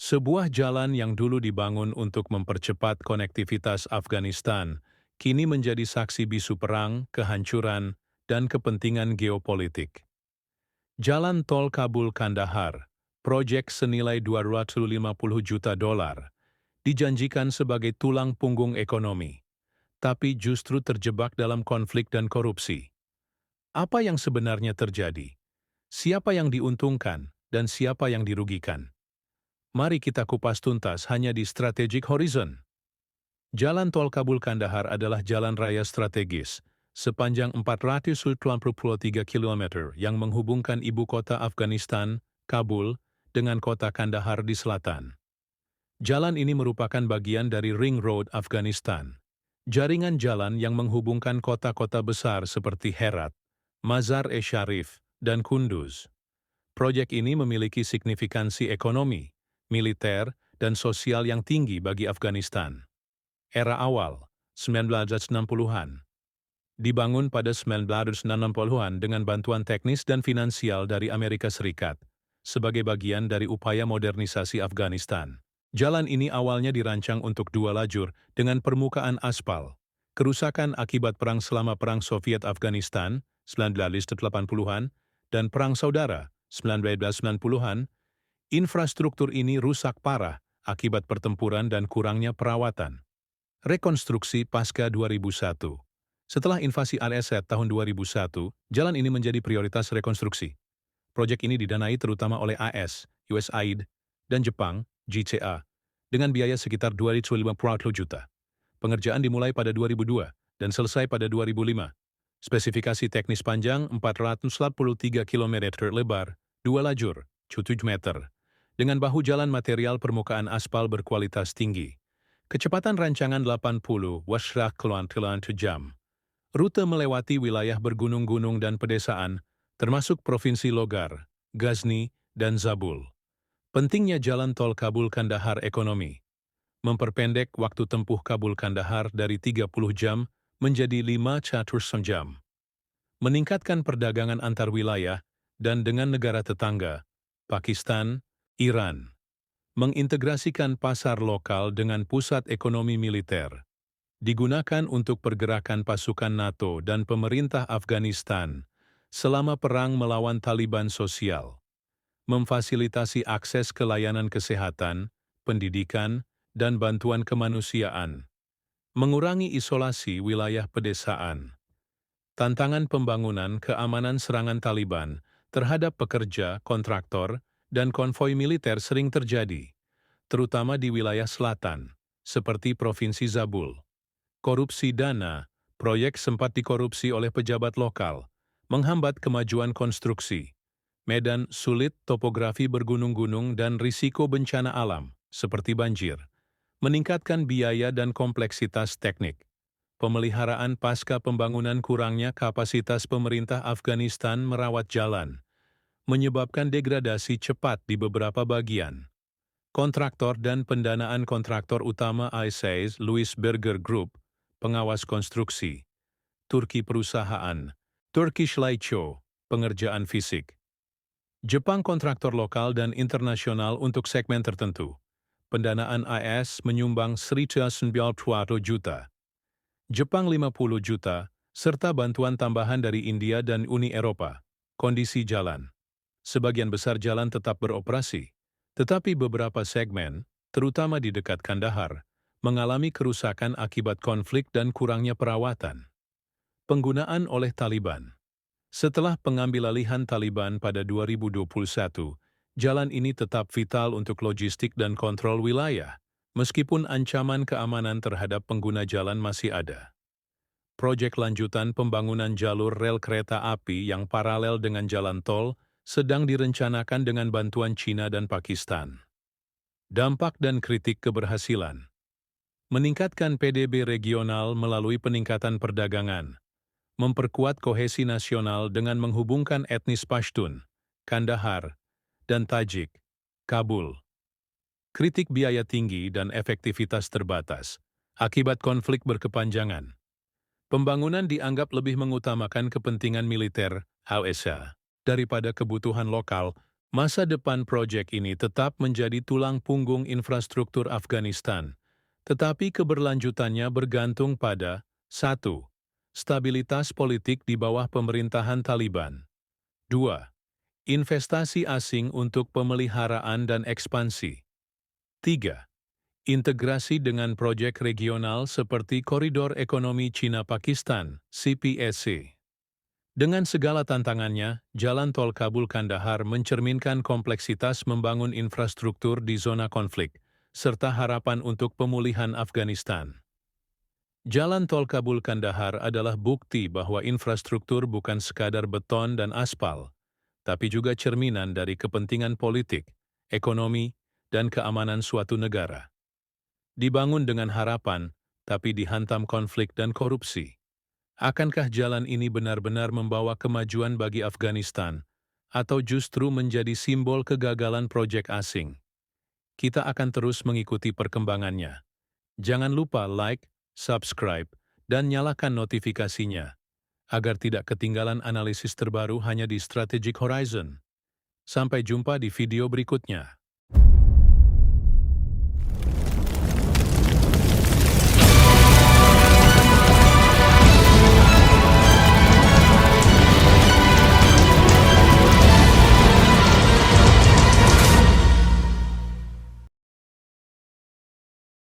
Sebuah jalan yang dulu dibangun untuk mempercepat konektivitas Afghanistan, kini menjadi saksi bisu perang, kehancuran, dan kepentingan geopolitik. Jalan Tol Kabul-Kandahar, proyek senilai $250 juta, dijanjikan sebagai tulang punggung ekonomi, tapi justru terjebak dalam konflik dan korupsi. Apa yang sebenarnya terjadi? Siapa yang diuntungkan, dan siapa yang dirugikan? Mari kita kupas tuntas hanya di Strategic Horizon. Jalan Tol Kabul-Kandahar adalah jalan raya strategis, sepanjang 483 km yang menghubungkan ibu kota Afghanistan, Kabul, dengan kota Kandahar di selatan. Jalan ini merupakan bagian dari Ring Road Afghanistan, jaringan jalan yang menghubungkan kota-kota besar seperti Herat, Mazar-e-Sharif, dan Kunduz. Proyek ini memiliki signifikansi ekonomi, militer, dan sosial yang tinggi bagi Afghanistan. Era awal, 1960-an. Dibangun pada 1960-an dengan bantuan teknis dan finansial dari Amerika Serikat, sebagai bagian dari upaya modernisasi Afghanistan. Jalan ini awalnya dirancang untuk 2 lajur dengan permukaan aspal. Kerusakan akibat perang selama Perang Soviet-Afghanistan, 1980-an, dan Perang Saudara, 1990-an, infrastruktur ini rusak parah akibat pertempuran dan kurangnya perawatan. Rekonstruksi pasca 2001. Setelah invasi AS tahun 2001, jalan ini menjadi prioritas rekonstruksi. Proyek ini didanai terutama oleh AS, USAID, dan Jepang, JCA, dengan biaya sekitar 250 juta. Pengerjaan dimulai pada 2002 dan selesai pada 2005. Spesifikasi teknis panjang 443 km lebar, 2 lajur, 7 meter, dengan bahu jalan material permukaan aspal berkualitas tinggi. Kecepatan rancangan 80 km/jam. Rute melewati wilayah bergunung-gunung dan pedesaan, termasuk Provinsi Logar, Ghazni, dan Zabul. Pentingnya jalan tol Kabul-Kandahar ekonomi. Memperpendek waktu tempuh Kabul-Kandahar dari 30 jam menjadi 5 jam. Meningkatkan perdagangan antar wilayah dan dengan negara tetangga, Pakistan, Iran. Mengintegrasikan pasar lokal dengan pusat ekonomi militer. Digunakan untuk pergerakan pasukan NATO dan pemerintah Afghanistan selama perang melawan Taliban sosial. Memfasilitasi akses ke layanan kesehatan, pendidikan, dan bantuan kemanusiaan. Mengurangi isolasi wilayah pedesaan. Tantangan pembangunan keamanan serangan Taliban terhadap pekerja, kontraktor, dan konvoi militer sering terjadi, terutama di wilayah selatan, seperti Provinsi Zabul. Korupsi dana, proyek sempat dikorupsi oleh pejabat lokal, menghambat kemajuan konstruksi. Medan sulit, topografi bergunung-gunung dan risiko bencana alam, seperti banjir. Meningkatkan biaya dan kompleksitas teknik. Pemeliharaan pasca pembangunan kurangnya kapasitas pemerintah Afghanistan merawat jalan, menyebabkan degradasi cepat di beberapa bagian. Kontraktor dan pendanaan kontraktor utama ISAIS Louis Berger Group, pengawas konstruksi. Turki perusahaan, Turkish Light Show, pengerjaan fisik. Jepang kontraktor lokal dan internasional untuk segmen tertentu. Pendanaan AS menyumbang 190 juta. Jepang 50 juta, serta bantuan tambahan dari India dan Uni Eropa. Kondisi jalan. Sebagian besar jalan tetap beroperasi, tetapi beberapa segmen, terutama di dekat Kandahar, mengalami kerusakan akibat konflik dan kurangnya perawatan. Penggunaan oleh Taliban. Setelah pengambilalihan Taliban pada 2021, jalan ini tetap vital untuk logistik dan kontrol wilayah, meskipun ancaman keamanan terhadap pengguna jalan masih ada. Proyek lanjutan pembangunan jalur rel kereta api yang paralel dengan jalan tol sedang direncanakan dengan bantuan China dan Pakistan. Dampak dan kritik keberhasilan. Meningkatkan PDB regional melalui peningkatan perdagangan. Memperkuat kohesi nasional dengan menghubungkan etnis Pashtun, Kandahar, dan Tajik, Kabul. Kritik biaya tinggi dan efektivitas terbatas akibat konflik berkepanjangan. Pembangunan dianggap lebih mengutamakan kepentingan militer, USA, daripada kebutuhan lokal, Masa depan proyek ini tetap menjadi tulang punggung infrastruktur Afghanistan, tetapi keberlanjutannya bergantung pada 1. Stabilitas politik di bawah pemerintahan Taliban. 2. Investasi asing untuk pemeliharaan dan ekspansi. 3. Integrasi dengan proyek regional seperti Koridor Ekonomi Cina-Pakistan, CPEC. Dengan segala tantangannya, jalan tol Kabul-Kandahar mencerminkan kompleksitas membangun infrastruktur di zona konflik, serta harapan untuk pemulihan Afghanistan. Jalan tol Kabul-Kandahar adalah bukti bahwa infrastruktur bukan sekadar beton dan aspal, tapi juga cerminan dari kepentingan politik, ekonomi, dan keamanan suatu negara. Dibangun dengan harapan, tapi dihantam konflik dan korupsi. Akankah jalan ini benar-benar membawa kemajuan bagi Afghanistan, atau justru menjadi simbol kegagalan proyek asing? Kita akan terus mengikuti perkembangannya. Jangan lupa like, subscribe, dan nyalakan notifikasinya, agar tidak ketinggalan analisis terbaru hanya di Strategic Horizon. Sampai jumpa di video berikutnya.